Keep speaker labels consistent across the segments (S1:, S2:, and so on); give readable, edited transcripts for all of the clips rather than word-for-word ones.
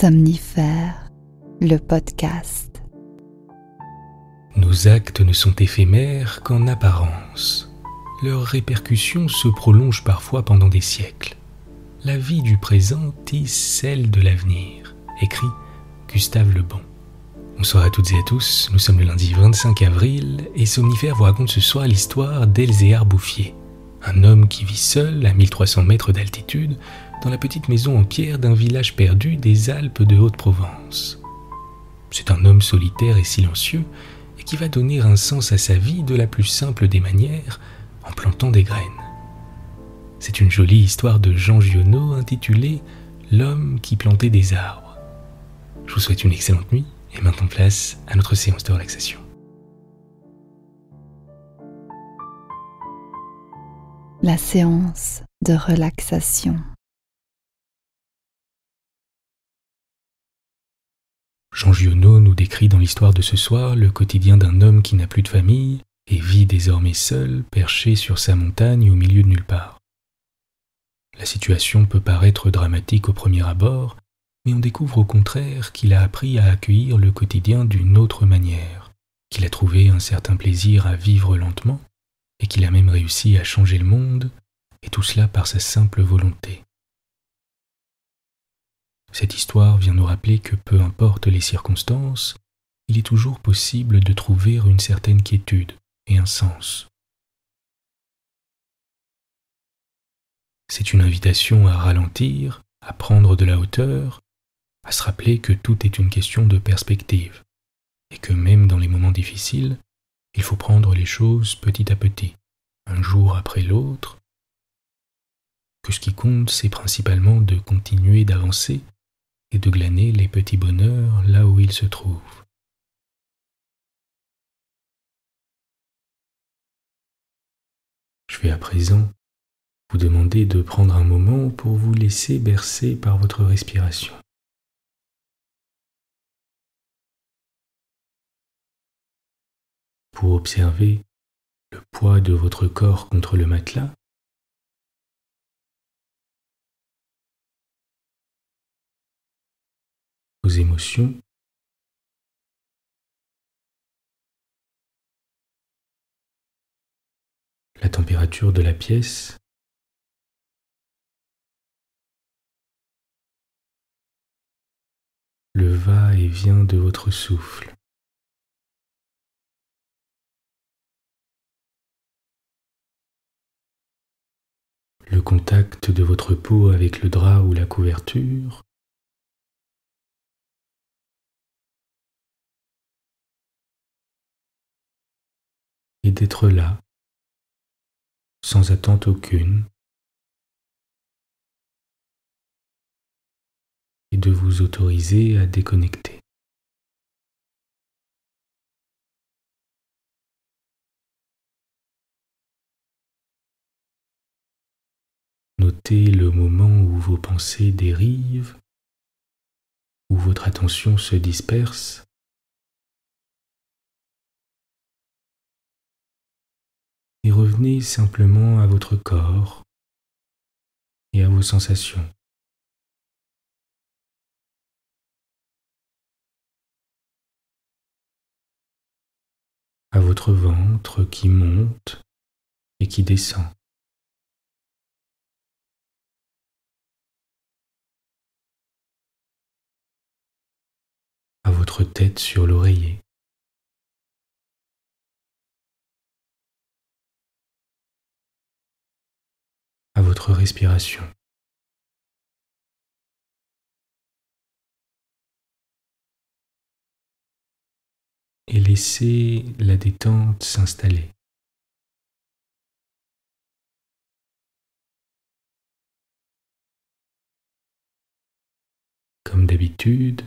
S1: Somnifère, le podcast.
S2: Nos actes ne sont éphémères qu'en apparence. Leurs répercussions se prolongent parfois pendant des siècles. La vie du présent tisse celle de l'avenir, écrit Gustave Le Bon. Bonsoir à toutes et à tous, nous sommes le lundi 25 avril et Somnifère vous raconte ce soir l'histoire d'Elzéar Bouffier, un homme qui vit seul à 1300 mètres d'altitude dans la petite maison en pierre d'un village perdu des Alpes de Haute-Provence. C'est un homme solitaire et silencieux et qui va donner un sens à sa vie de la plus simple des manières en plantant des graines. C'est une jolie histoire de Jean Giono intitulée « L'homme qui plantait des arbres ». Je vous souhaite une excellente nuit et maintenant place à notre séance de relaxation.
S1: La séance de relaxation.
S2: Jean Giono nous décrit dans l'histoire de ce soir le quotidien d'un homme qui n'a plus de famille et vit désormais seul, perché sur sa montagne au milieu de nulle part. La situation peut paraître dramatique au premier abord, mais on découvre au contraire qu'il a appris à accueillir le quotidien d'une autre manière, qu'il a trouvé un certain plaisir à vivre lentement et qu'il a même réussi à changer le monde, et tout cela par sa simple volonté. Cette histoire vient nous rappeler que peu importe les circonstances, il est toujours possible de trouver une certaine quiétude et un sens. C'est une invitation à ralentir, à prendre de la hauteur, à se rappeler que tout est une question de perspective, et que même dans les moments difficiles, il faut prendre les choses petit à petit, un jour après l'autre, que ce qui compte, c'est principalement de continuer d'avancer et de glaner les petits bonheurs là où ils se trouvent. Je vais à présent vous demander de prendre un moment pour vous laisser bercer par votre respiration. Pour observer le poids de votre corps contre le matelas, vos émotions, la température de la pièce, le va-et-vient de votre souffle. Le contact de votre peau avec le drap ou la couverture, et d'être là, sans attente aucune, et de vous autoriser à déconnecter. Notez le moment où vos pensées dérivent, où votre attention se disperse, et revenez simplement à votre corps et à vos sensations. À votre ventre qui monte et qui descend. À votre tête sur l'oreiller. À votre respiration. Et laissez la détente s'installer. Comme d'habitude,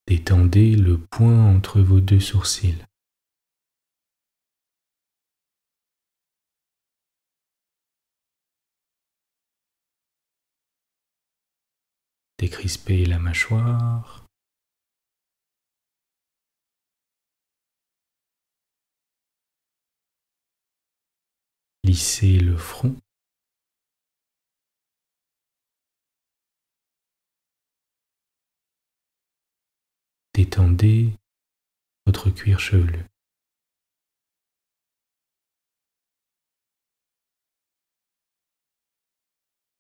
S2: détendez le point entre vos deux sourcils. Décrispez la mâchoire. Lissez le front. détendez votre cuir chevelu.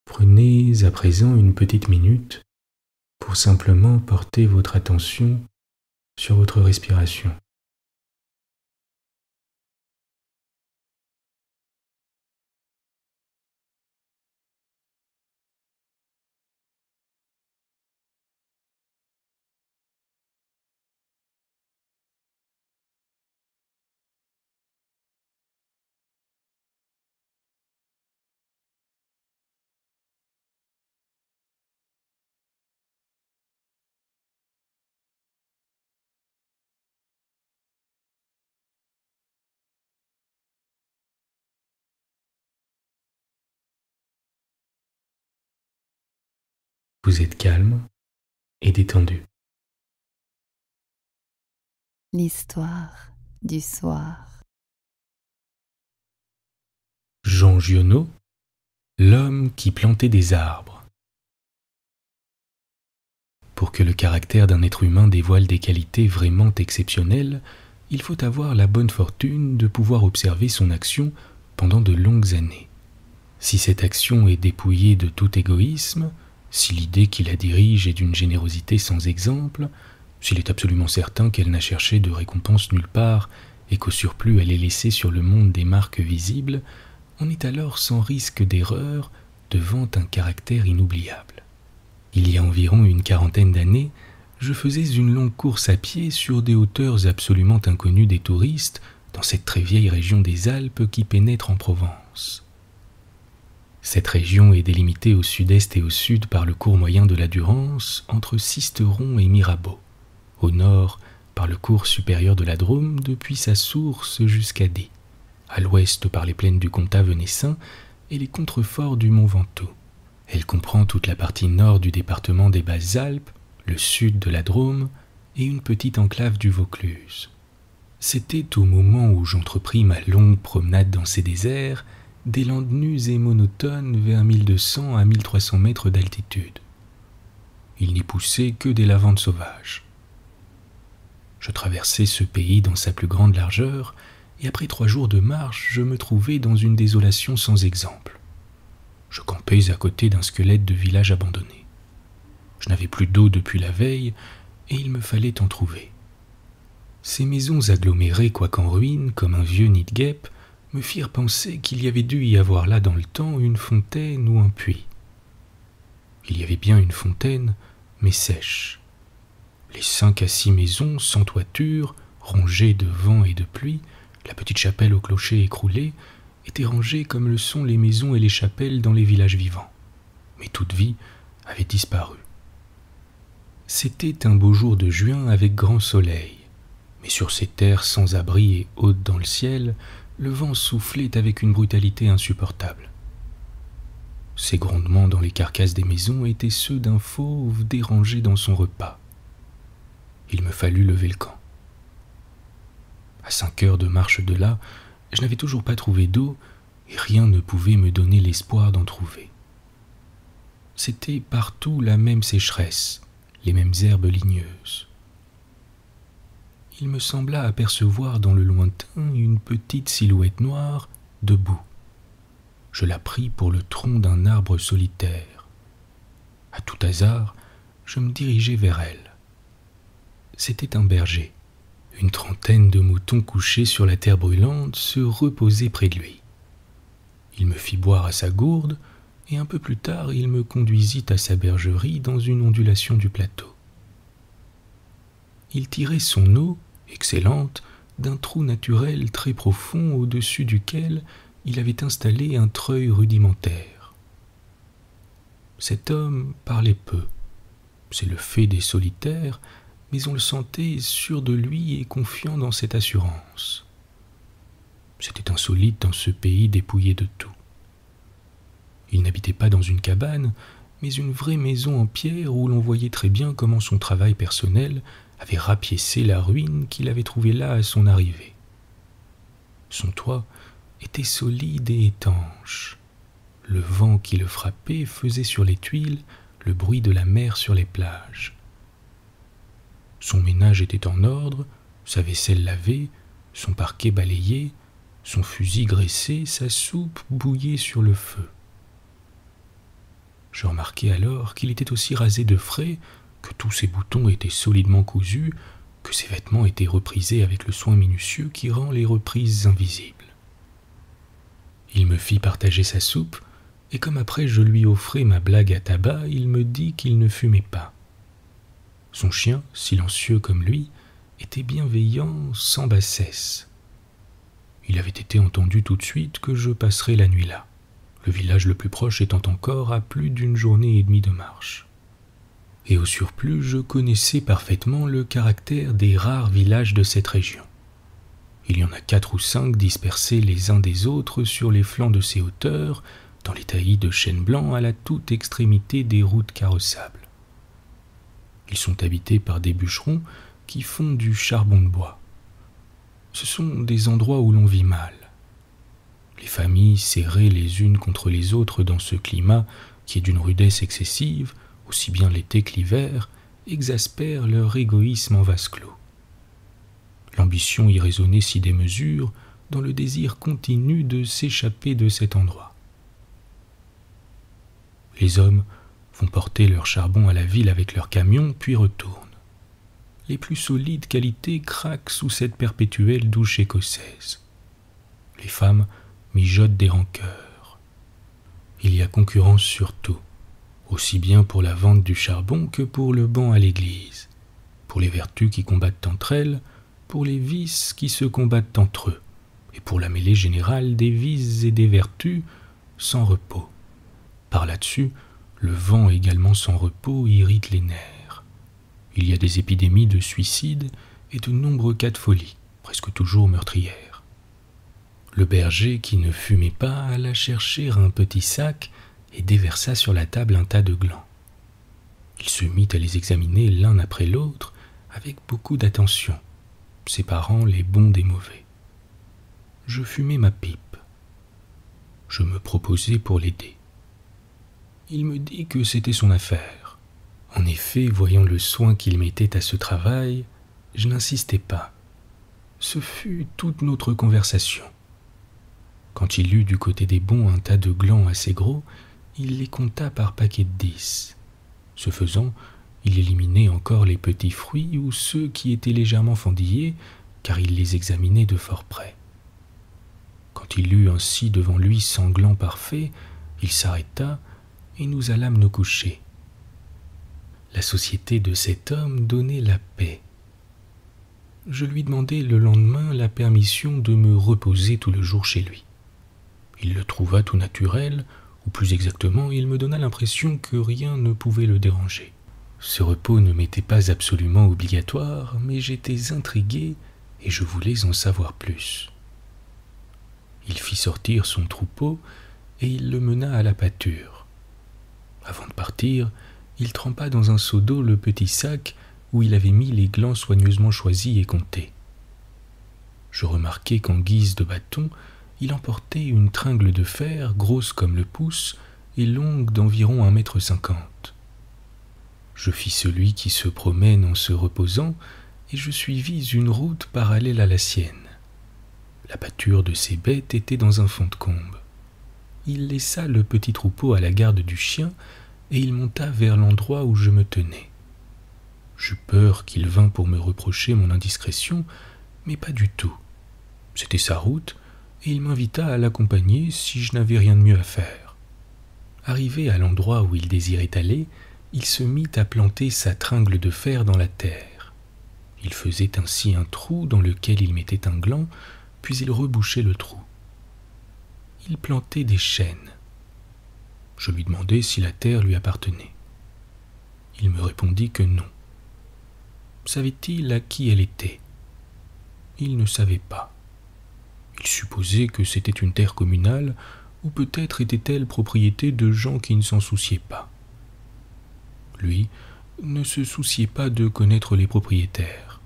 S2: Prenez à présent une petite minute pour simplement porter votre attention sur votre respiration. Vous êtes calme et détendu.
S1: L'histoire du soir.
S2: Jean Giono, l'homme qui plantait des arbres. Pour que le caractère d'un être humain dévoile des qualités vraiment exceptionnelles, il faut avoir la bonne fortune de pouvoir observer son action pendant de longues années. Si cette action est dépouillée de tout égoïsme, si l'idée qui la dirige est d'une générosité sans exemple, s'il est absolument certain qu'elle n'a cherché de récompense nulle part et qu'au surplus elle ait laissé sur le monde des marques visibles, on est alors sans risque d'erreur devant un caractère inoubliable. Il y a environ une quarantaine d'années, je faisais une longue course à pied sur des hauteurs absolument inconnues des touristes dans cette très vieille région des Alpes qui pénètre en Provence. Cette région est délimitée au sud-est et au sud par le cours moyen de la Durance entre Sisteron et Mirabeau, au nord par le cours supérieur de la Drôme depuis sa source jusqu'à Die, à l'ouest par les plaines du Comtat venessin et les contreforts du Mont Ventoux. Elle comprend toute la partie nord du département des Basses-Alpes, le sud de la Drôme et une petite enclave du Vaucluse. C'était au moment où j'entrepris ma longue promenade dans ces déserts, des landes nues et monotones vers 1200 à 1300 mètres d'altitude. Il n'y poussait que des lavandes sauvages. Je traversais ce pays dans sa plus grande largeur, et après 3 jours de marche, je me trouvais dans une désolation sans exemple. Je campais à côté d'un squelette de village abandonné. Je n'avais plus d'eau depuis la veille, et il me fallait en trouver. Ces maisons agglomérées, quoiqu'en ruine, comme un vieux nid de guêpe, me firent penser qu'il y avait dû y avoir là dans le temps une fontaine ou un puits. Il y avait bien une fontaine, mais sèche. Les 5 à 6 maisons sans toiture, rongées de vent et de pluie, la petite chapelle au clocher écroulé, étaient rangées comme le sont les maisons et les chapelles dans les villages vivants. Mais toute vie avait disparu. C'était un beau jour de juin avec grand soleil, mais sur ces terres sans abri et hautes dans le ciel, le vent soufflait avec une brutalité insupportable. Ces grondements dans les carcasses des maisons étaient ceux d'un fauve dérangé dans son repas. Il me fallut lever le camp. À 5 heures de marche de là, je n'avais toujours pas trouvé d'eau et rien ne pouvait me donner l'espoir d'en trouver. C'était partout la même sécheresse, les mêmes herbes ligneuses. Il me sembla apercevoir dans le lointain une petite silhouette noire debout. Je la pris pour le tronc d'un arbre solitaire. À tout hasard, je me dirigeai vers elle. C'était un berger. Une trentaine de moutons couchés sur la terre brûlante se reposaient près de lui. Il me fit boire à sa gourde, et un peu plus tard, il me conduisit à sa bergerie dans une ondulation du plateau. Il tirait son eau, excellente, d'un trou naturel très profond au-dessus duquel il avait installé un treuil rudimentaire. Cet homme parlait peu. C'est le fait des solitaires, mais on le sentait sûr de lui et confiant dans cette assurance. C'était insolite dans ce pays dépouillé de tout. Il n'habitait pas dans une cabane, mais une vraie maison en pierre où l'on voyait très bien comment son travail personnel avait rapiécé la ruine qu'il avait trouvée là à son arrivée. Son toit était solide et étanche. Le vent qui le frappait faisait sur les tuiles le bruit de la mer sur les plages. Son ménage était en ordre, sa vaisselle lavée, son parquet balayé, son fusil graissé, sa soupe bouillée sur le feu. Je remarquai alors qu'il était aussi rasé de frais, que tous ses boutons étaient solidement cousus, que ses vêtements étaient reprisés avec le soin minutieux qui rend les reprises invisibles. Il me fit partager sa soupe, et comme après je lui offrais ma blague à tabac, il me dit qu'il ne fumait pas. Son chien, silencieux comme lui, était bienveillant sans bassesse. Il avait été entendu tout de suite que je passerais la nuit là, le village le plus proche étant encore à plus d'une journée et demie de marche. Et au surplus, je connaissais parfaitement le caractère des rares villages de cette région. Il y en a 4 ou 5 dispersés les uns des autres sur les flancs de ces hauteurs, dans les taillis de chênes blancs à la toute extrémité des routes carrossables. Ils sont habités par des bûcherons qui font du charbon de bois. Ce sont des endroits où l'on vit mal. Les familles serrées les unes contre les autres dans ce climat qui est d'une rudesse excessive, aussi bien l'été que l'hiver, exaspèrent leur égoïsme en vase clos. L'ambition irraisonnée s'y démesure dans le désir continu de s'échapper de cet endroit. Les hommes font porter leur charbon à la ville avec leurs camions, puis retournent. Les plus solides qualités craquent sous cette perpétuelle douche écossaise. Les femmes mijotent des rancœurs. Il y a concurrence sur tout, aussi bien pour la vente du charbon que pour le banc à l'église, pour les vertus qui combattent entre elles, pour les vices qui se combattent entre eux, et pour la mêlée générale des vices et des vertus sans repos. Par là-dessus, le vent également sans repos irrite les nerfs. Il y a des épidémies de suicide et de nombreux cas de folie, presque toujours meurtrières. Le berger qui ne fumait pas alla chercher un petit sac et déversa sur la table un tas de glands. Il se mit à les examiner l'un après l'autre avec beaucoup d'attention, séparant les bons des mauvais. Je fumais ma pipe. Je me proposais pour l'aider. Il me dit que c'était son affaire. En effet, voyant le soin qu'il mettait à ce travail, je n'insistais pas. Ce fut toute notre conversation. Quand il eut du côté des bons un tas de glands assez gros, il les compta par paquets de 10. Ce faisant, il éliminait encore les petits fruits ou ceux qui étaient légèrement fendillés, car il les examinait de fort près. Quand il eut ainsi devant lui 100 glands parfaits, il s'arrêta et nous allâmes nous coucher. La société de cet homme donnait la paix. Je lui demandai le lendemain la permission de me reposer tout le jour chez lui. Il le trouva tout naturel, ou plus exactement, il me donna l'impression que rien ne pouvait le déranger. Ce repos ne m'était pas absolument obligatoire, mais j'étais intrigué et je voulais en savoir plus. Il fit sortir son troupeau et il le mena à la pâture. Avant de partir, il trempa dans un seau d'eau le petit sac où il avait mis les glands soigneusement choisis et comptés. Je remarquai qu'en guise de bâton, il emportait une tringle de fer grosse comme le pouce et longue d'environ 1,50 m. Je fis celui qui se promène en se reposant et je suivis une route parallèle à la sienne. La pâture de ces bêtes était dans un fond de combe. Il laissa le petit troupeau à la garde du chien et il monta vers l'endroit où je me tenais. J'eus peur qu'il vînt pour me reprocher mon indiscrétion, mais pas du tout. C'était sa route, et il m'invita à l'accompagner si je n'avais rien de mieux à faire. Arrivé à l'endroit où il désirait aller, il se mit à planter sa tringle de fer dans la terre. Il faisait ainsi un trou dans lequel il mettait un gland, puis il rebouchait le trou. Il plantait des chênes. Je lui demandai si la terre lui appartenait. Il me répondit que non. Savait-il à qui elle était? Il ne savait pas. Il supposait que c'était une terre communale, ou peut-être était-elle propriété de gens qui ne s'en souciaient pas. Lui ne se souciait pas de connaître les propriétaires.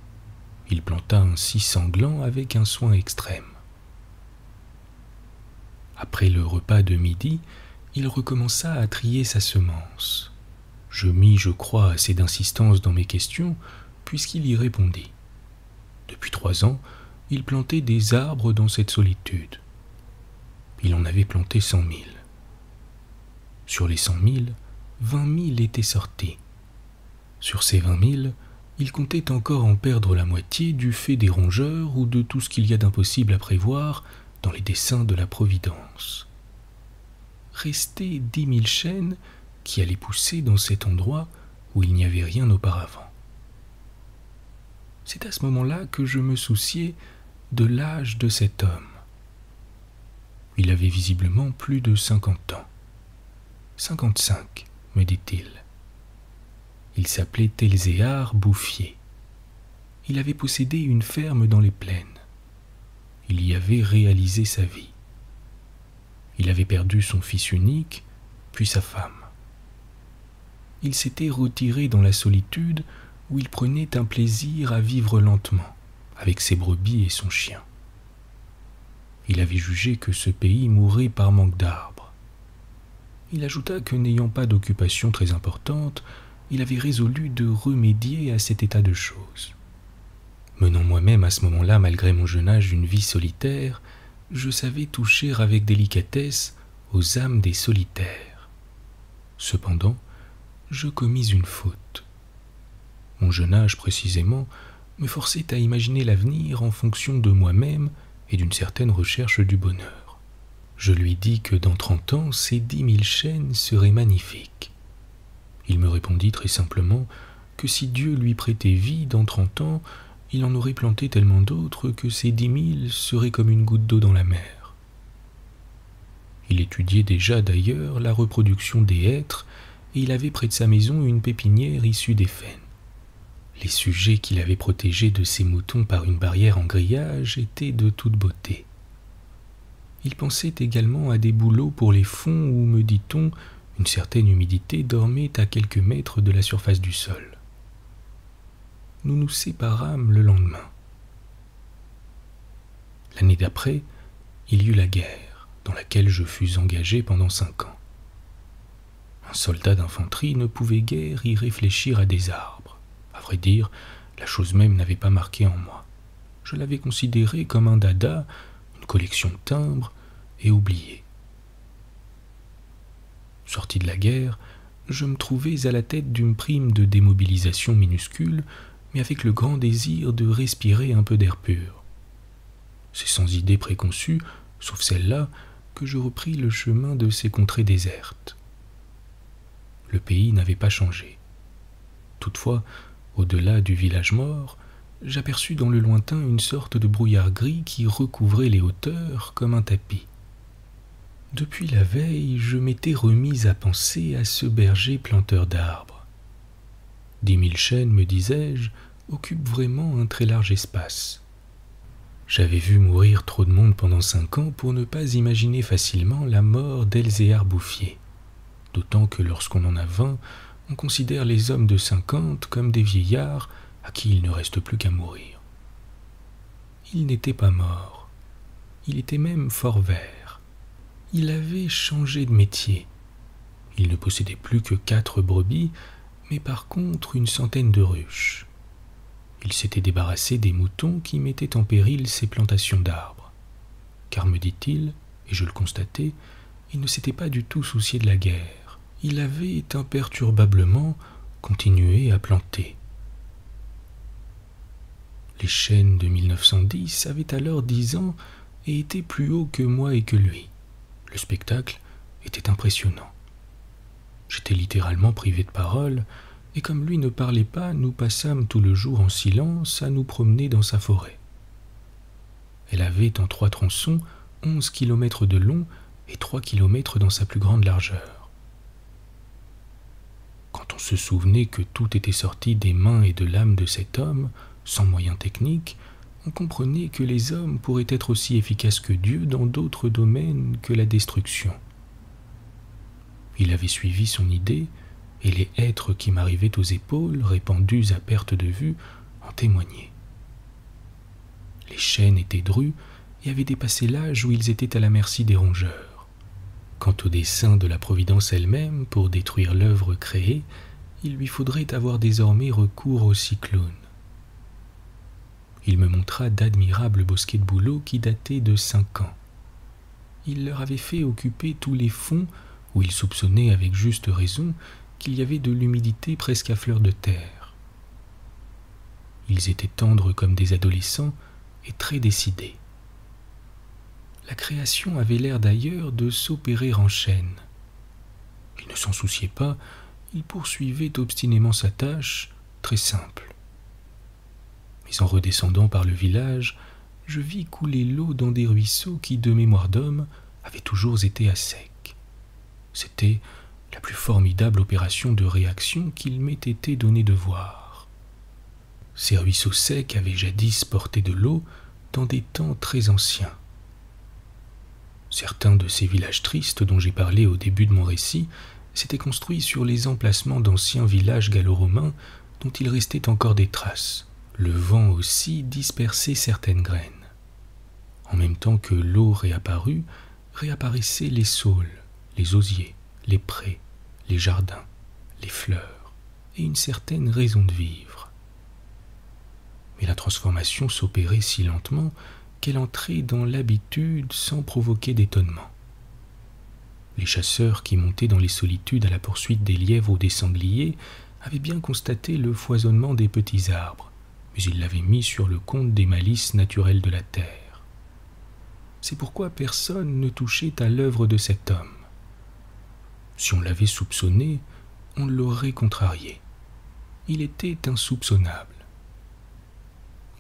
S2: Il planta ainsi 100 glands avec un soin extrême. Après le repas de midi, il recommença à trier sa semence. Je mis, je crois, assez d'insistance dans mes questions, puisqu'il y répondit. Depuis 3 ans, il plantait des arbres dans cette solitude. Il en avait planté 100 000. Sur les 100 000, 20 000 étaient sortis. Sur ces 20 000, il comptait encore en perdre la moitié du fait des rongeurs ou de tout ce qu'il y a d'impossible à prévoir dans les desseins de la Providence. Restaient 10 000 chênes qui allaient pousser dans cet endroit où il n'y avait rien auparavant. C'est à ce moment-là que je me souciais de l'âge de cet homme. Il avait visiblement plus de 50 ans. 55, me dit-il. Il s'appelait Elzéar Bouffier. Il avait possédé une ferme dans les plaines. Il y avait réalisé sa vie. Il avait perdu son fils unique, puis sa femme. Il s'était retiré dans la solitude où il prenait un plaisir à vivre lentement, avec ses brebis et son chien. Il avait jugé que ce pays mourrait par manque d'arbres. Il ajouta que n'ayant pas d'occupation très importante, il avait résolu de remédier à cet état de choses. Menant moi-même à ce moment-là, malgré mon jeune âge, une vie solitaire, je savais toucher avec délicatesse aux âmes des solitaires. Cependant, je commis une faute. Mon jeune âge, précisément, me forçait à imaginer l'avenir en fonction de moi-même et d'une certaine recherche du bonheur. Je lui dis que dans 30 ans, ces 10 000 chênes seraient magnifiques. Il me répondit très simplement que si Dieu lui prêtait vie dans 30 ans, il en aurait planté tellement d'autres que ces 10 000 seraient comme une goutte d'eau dans la mer. Il étudiait déjà d'ailleurs la reproduction des hêtres et il avait près de sa maison une pépinière issue des faines. Les sujets qu'il avait protégés de ses moutons par une barrière en grillage étaient de toute beauté. Il pensait également à des bouleaux pour les fonds où, me dit-on, une certaine humidité dormait à quelques mètres de la surface du sol. Nous nous séparâmes le lendemain. L'année d'après, il y eut la guerre, dans laquelle je fus engagé pendant 5 ans. Un soldat d'infanterie ne pouvait guère y réfléchir à des arbres. À vrai dire, la chose même n'avait pas marqué en moi. Je l'avais considéré comme un dada, une collection de timbres, et oublié. Sorti de la guerre, je me trouvais à la tête d'une prime de démobilisation minuscule, mais avec le grand désir de respirer un peu d'air pur. C'est sans idée préconçue, sauf celle-là, que je repris le chemin de ces contrées désertes. Le pays n'avait pas changé. Toutefois, au-delà du village mort, j'aperçus dans le lointain une sorte de brouillard gris qui recouvrait les hauteurs comme un tapis. Depuis la veille, je m'étais remis à penser à ce berger planteur d'arbres. 10 000 chênes, me disais-je, occupent vraiment un très large espace. J'avais vu mourir trop de monde pendant 5 ans pour ne pas imaginer facilement la mort d'Elzéar Bouffier, d'autant que lorsqu'on en a 20, on considère les hommes de 50 comme des vieillards à qui il ne reste plus qu'à mourir. Il n'était pas mort, il était même fort vert. Il avait changé de métier. Il ne possédait plus que 4 brebis, mais par contre une centaine de ruches. Il s'était débarrassé des moutons qui mettaient en péril ses plantations d'arbres. Car, me dit-il, et je le constatais, il ne s'était pas du tout soucié de la guerre. Il avait imperturbablement continué à planter. Les chênes de 1910 avaient alors 10 ans et étaient plus hauts que moi et que lui. Le spectacle était impressionnant. J'étais littéralement privé de parole, et comme lui ne parlait pas, nous passâmes tout le jour en silence à nous promener dans sa forêt. Elle avait en 3 tronçons 11 kilomètres de long et 3 kilomètres dans sa plus grande largeur. Quand on se souvenait que tout était sorti des mains et de l'âme de cet homme, sans moyens techniques, on comprenait que les hommes pourraient être aussi efficaces que Dieu dans d'autres domaines que la destruction. Il avait suivi son idée, et les hêtres qui m'arrivaient aux épaules, répandus à perte de vue, en témoignaient. Les chênes étaient drus et avaient dépassé l'âge où ils étaient à la merci des rongeurs. Quant au dessein de la Providence elle-même, pour détruire l'œuvre créée, il lui faudrait avoir désormais recours au cyclone, Il me montra d'admirables bosquets de bouleaux qui dataient de 5 ans. Il leur avait fait occuper tous les fonds où il soupçonnait avec juste raison qu'il y avait de l'humidité presque à fleur de terre. Ils étaient tendres comme des adolescents et très décidés. La création avait l'air d'ailleurs de s'opérer en chaîne. Il ne s'en souciait pas, il poursuivait obstinément sa tâche, très simple. Mais en redescendant par le village, je vis couler l'eau dans des ruisseaux qui, de mémoire d'homme, avaient toujours été à sec. C'était la plus formidable opération de réaction qu'il m'ait été donné de voir. Ces ruisseaux secs avaient jadis porté de l'eau dans des temps très anciens. Certains de ces villages tristes dont j'ai parlé au début de mon récit s'étaient construits sur les emplacements d'anciens villages gallo-romains dont il restait encore des traces. Le vent aussi dispersait certaines graines. En même temps que l'eau réapparut, réapparaissaient les saules, les osiers, les prés, les jardins, les fleurs et une certaine raison de vivre. Mais la transformation s'opérait si lentement qu'elle entrait dans l'habitude sans provoquer d'étonnement. Les chasseurs qui montaient dans les solitudes à la poursuite des lièvres ou des sangliers avaient bien constaté le foisonnement des petits arbres, mais ils l'avaient mis sur le compte des malices naturelles de la terre. C'est pourquoi personne ne touchait à l'œuvre de cet homme. Si on l'avait soupçonné, on l'aurait contrarié. Il était insoupçonnable.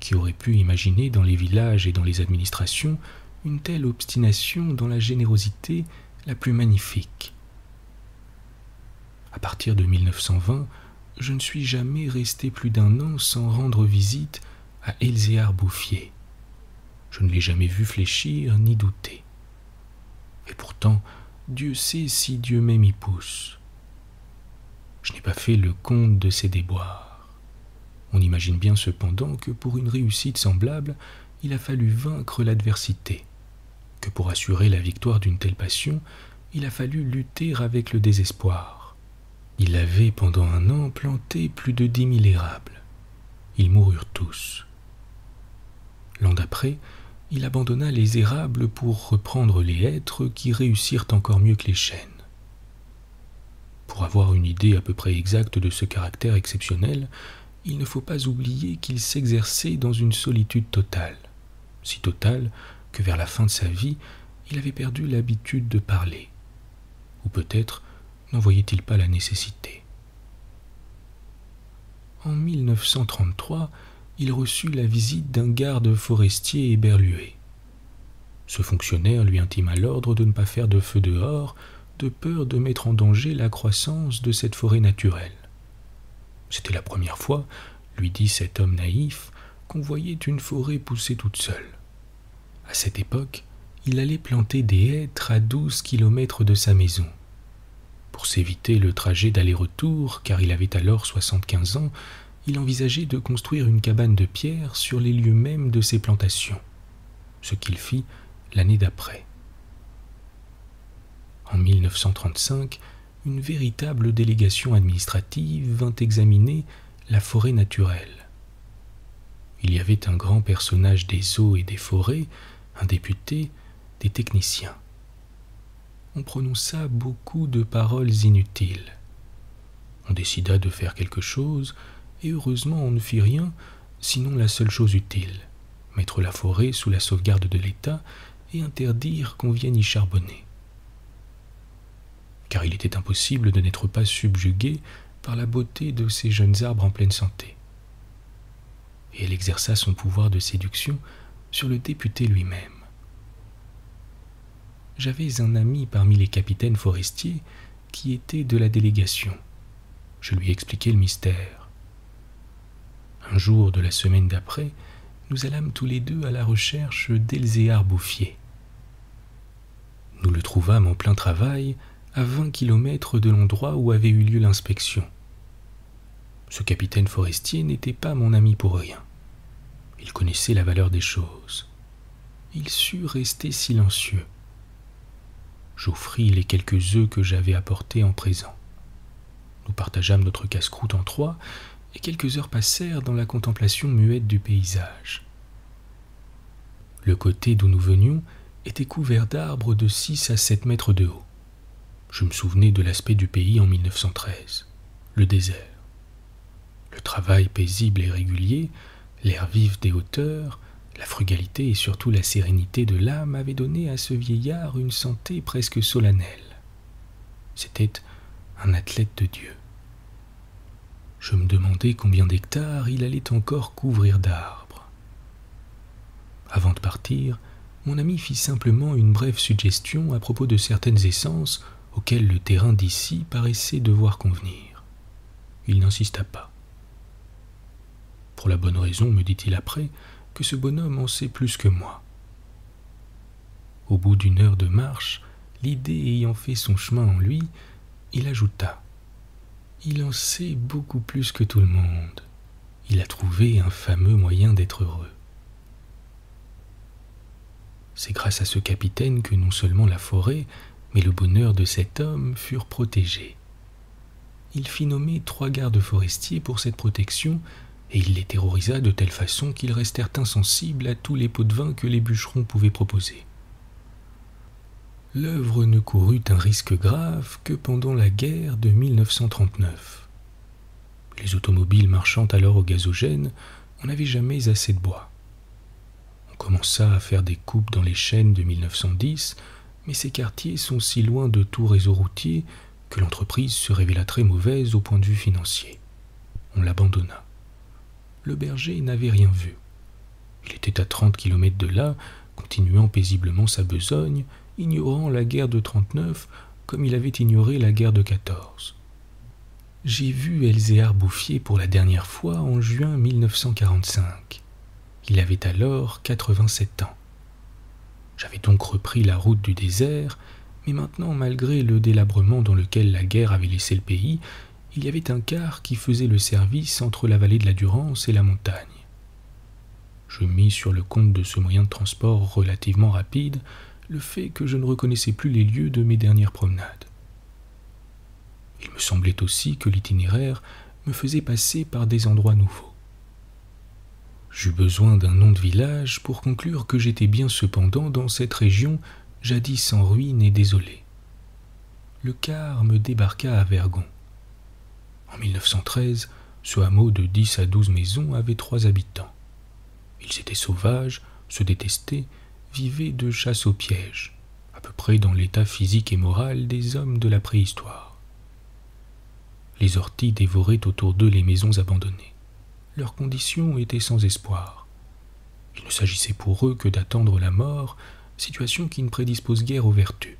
S2: Qui aurait pu imaginer dans les villages et dans les administrations une telle obstination dans la générosité la plus magnifique? À partir de 1920, je ne suis jamais resté plus d'1 an sans rendre visite à Elzéar Bouffier. Je ne l'ai jamais vu fléchir ni douter. Et pourtant, Dieu sait si Dieu même y pousse. Je n'ai pas fait le compte de ses déboires. On imagine bien cependant que pour une réussite semblable, il a fallu vaincre l'adversité, que pour assurer la victoire d'une telle passion, il a fallu lutter avec le désespoir. Il avait pendant 1 an planté plus de 10 000 érables. Ils moururent tous. L'an d'après, il abandonna les érables pour reprendre les hêtres qui réussirent encore mieux que les chênes. Pour avoir une idée à peu près exacte de ce caractère exceptionnel, il ne faut pas oublier qu'il s'exerçait dans une solitude totale, si totale que vers la fin de sa vie, il avait perdu l'habitude de parler. Ou peut-être n'en voyait-il pas la nécessité. En 1933, il reçut la visite d'un garde forestier éberlué. Ce fonctionnaire lui intima l'ordre de ne pas faire de feu dehors, de peur de mettre en danger la croissance de cette forêt naturelle. C'était la première fois, lui dit cet homme naïf, qu'on voyait une forêt pousser toute seule. À cette époque, il allait planter des hêtres à 12 kilomètres de sa maison. Pour s'éviter le trajet d'aller-retour, car il avait alors 75 ans, il envisageait de construire une cabane de pierre sur les lieux mêmes de ses plantations, ce qu'il fit l'année d'après. En 1935, une véritable délégation administrative vint examiner la forêt naturelle. Il y avait un grand personnage des eaux et des forêts, un député, des techniciens. On prononça beaucoup de paroles inutiles. On décida de faire quelque chose, et heureusement on ne fit rien, sinon la seule chose utile, mettre la forêt sous la sauvegarde de l'État et interdire qu'on vienne y charbonner. Car il était impossible de n'être pas subjugué par la beauté de ces jeunes arbres en pleine santé. Et elle exerça son pouvoir de séduction sur le député lui-même. J'avais un ami parmi les capitaines forestiers qui était de la délégation. Je lui expliquai le mystère. Un jour de la semaine d'après, nous allâmes tous les deux à la recherche d'Elzéar Bouffier. Nous le trouvâmes en plein travail, à 20 kilomètres de l'endroit où avait eu lieu l'inspection. Ce capitaine forestier n'était pas mon ami pour rien. Il connaissait la valeur des choses. Il sut rester silencieux. J'offris les quelques œufs que j'avais apportés en présent. Nous partageâmes notre casse-croûte en 3, et quelques heures passèrent dans la contemplation muette du paysage. Le côté d'où nous venions était couvert d'arbres de 6 à 7 mètres de haut. Je me souvenais de l'aspect du pays en 1913, le désert. Le travail paisible et régulier, l'air vif des hauteurs, la frugalité et surtout la sérénité de l'âme avaient donné à ce vieillard une santé presque solennelle. C'était un athlète de Dieu. Je me demandais combien d'hectares il allait encore couvrir d'arbres. Avant de partir, mon ami fit simplement une brève suggestion à propos de certaines essences auxquelles le terrain d'ici paraissait devoir convenir. Il n'insista pas. Pour la bonne raison, me dit-il après, que ce bonhomme en sait plus que moi. Au bout d'une heure de marche, l'idée ayant fait son chemin en lui, il ajouta « Il en sait beaucoup plus que tout le monde. Il a trouvé un fameux moyen d'être heureux. » C'est grâce à ce capitaine que non seulement la forêt, mais le bonheur de cet homme furent protégés. Il fit nommer 3 gardes forestiers pour cette protection, et il les terrorisa de telle façon qu'ils restèrent insensibles à tous les pots de vin que les bûcherons pouvaient proposer. L'œuvre ne courut un risque grave que pendant la guerre de 1939. Les automobiles marchant alors au gazogène, on n'avait jamais assez de bois. On commença à faire des coupes dans les chênes de 1910, mais ces quartiers sont si loin de tout réseau routier que l'entreprise se révéla très mauvaise au point de vue financier. On l'abandonna. Le berger n'avait rien vu. Il était à 30 kilomètres de là, continuant paisiblement sa besogne, ignorant la guerre de 39 comme il avait ignoré la guerre de 14. J'ai vu Elzéar Bouffier pour la dernière fois en juin 1945. Il avait alors 87 ans. J'avais donc repris la route du désert, mais maintenant, malgré le délabrement dans lequel la guerre avait laissé le pays, il y avait un car qui faisait le service entre la vallée de la Durance et la montagne. Je mis sur le compte de ce moyen de transport relativement rapide le fait que je ne reconnaissais plus les lieux de mes dernières promenades. Il me semblait aussi que l'itinéraire me faisait passer par des endroits nouveaux. J'eus besoin d'un nom de village pour conclure que j'étais bien cependant dans cette région jadis en ruine et désolée. Le car me débarqua à Vergon. En 1913, ce hameau de 10 à 12 maisons avait 3 habitants. Ils étaient sauvages, se détestaient, vivaient de chasse au piège, à peu près dans l'état physique et moral des hommes de la préhistoire. Les orties dévoraient autour d'eux les maisons abandonnées. Leurs conditions étaient sans espoir. Il ne s'agissait pour eux que d'attendre la mort, situation qui ne prédispose guère aux vertus.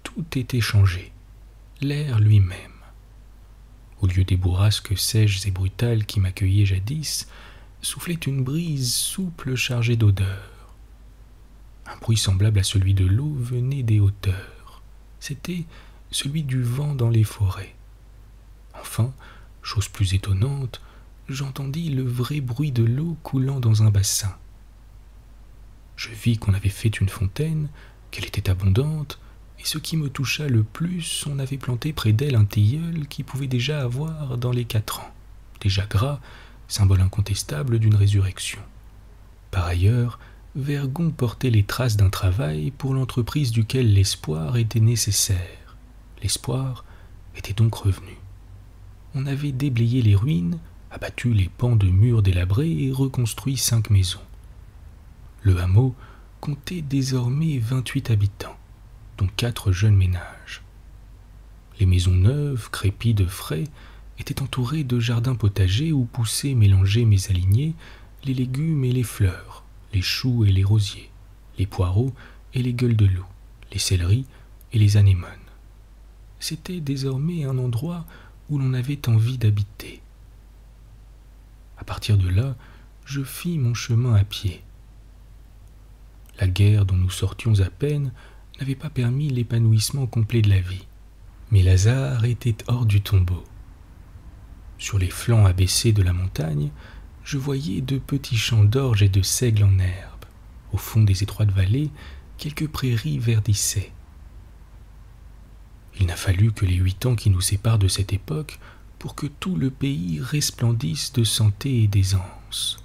S2: Tout était changé, l'air lui-même. Au lieu des bourrasques sèches et brutales qui m'accueillaient jadis, soufflait une brise souple chargée d'odeurs. Un bruit semblable à celui de l'eau venait des hauteurs. C'était celui du vent dans les forêts. Enfin, chose plus étonnante, j'entendis le vrai bruit de l'eau coulant dans un bassin. Je vis qu'on avait fait une fontaine, qu'elle était abondante, et ce qui me toucha le plus, on avait planté près d'elle un tilleul qui pouvait déjà avoir dans les 4 ans, déjà gras, symbole incontestable d'une résurrection. Par ailleurs, Vergon portait les traces d'un travail pour l'entreprise duquel l'espoir était nécessaire. L'espoir était donc revenu. On avait déblayé les ruines, abattu les pans de murs délabrés et reconstruit 5 maisons. Le hameau comptait désormais 28 habitants, dont 4 jeunes ménages. Les maisons neuves, crépies de frais, étaient entourées de jardins potagers où poussaient mélangés mais alignés les légumes et les fleurs, les choux et les rosiers, les poireaux et les gueules de loup, les céleris et les anémones. C'était désormais un endroit où l'on avait envie d'habiter. À partir de là, je fis mon chemin à pied. La guerre dont nous sortions à peine n'avait pas permis l'épanouissement complet de la vie, mais Lazare était hors du tombeau. Sur les flancs abaissés de la montagne, je voyais de petits champs d'orge et de seigle en herbe. Au fond des étroites vallées, quelques prairies verdissaient. Il n'a fallu que les 8 ans qui nous séparent de cette époque pour que tout le pays resplendisse de santé et d'aisance.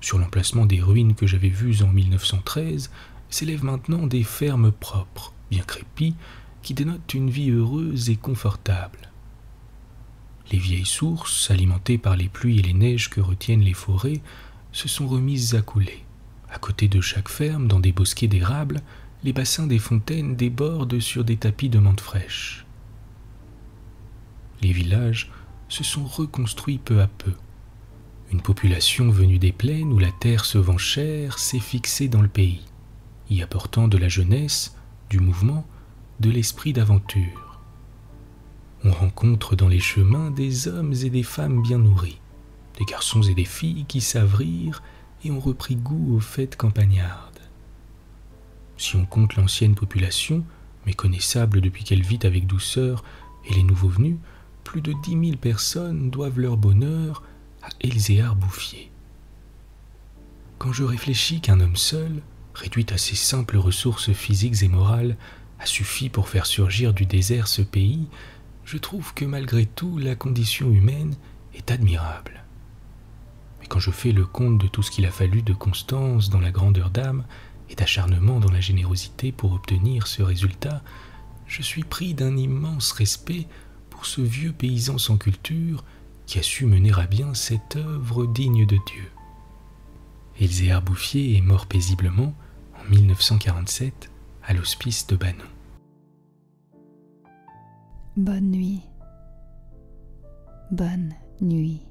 S2: Sur l'emplacement des ruines que j'avais vues en 1913, s'élèvent maintenant des fermes propres, bien crépies, qui dénotent une vie heureuse et confortable. Les vieilles sources, alimentées par les pluies et les neiges que retiennent les forêts, se sont remises à couler. À côté de chaque ferme, dans des bosquets d'érables, les bassins des fontaines débordent sur des tapis de menthe fraîche. Les villages se sont reconstruits peu à peu. Une population venue des plaines où la terre se vend chère s'est fixée dans le pays, y apportant de la jeunesse, du mouvement, de l'esprit d'aventure. On rencontre dans les chemins des hommes et des femmes bien nourris, des garçons et des filles qui savent rire et ont repris goût aux fêtes campagnardes. Si on compte l'ancienne population, méconnaissable depuis qu'elle vit avec douceur, et les nouveaux venus, plus de 10 000 personnes doivent leur bonheur à Elzéar Bouffier. Quand je réfléchis qu'un homme seul, réduit à ses simples ressources physiques et morales, a suffi pour faire surgir du désert ce pays, je trouve que malgré tout la condition humaine est admirable. Mais quand je fais le compte de tout ce qu'il a fallu de constance dans la grandeur d'âme et d'acharnement dans la générosité pour obtenir ce résultat, je suis pris d'un immense respect pour ce vieux paysan sans culture qui a su mener à bien cette œuvre digne de Dieu. Elzéar Bouffier est mort paisiblement en 1947 à l'hospice de Banon.
S1: Bonne nuit. Bonne nuit.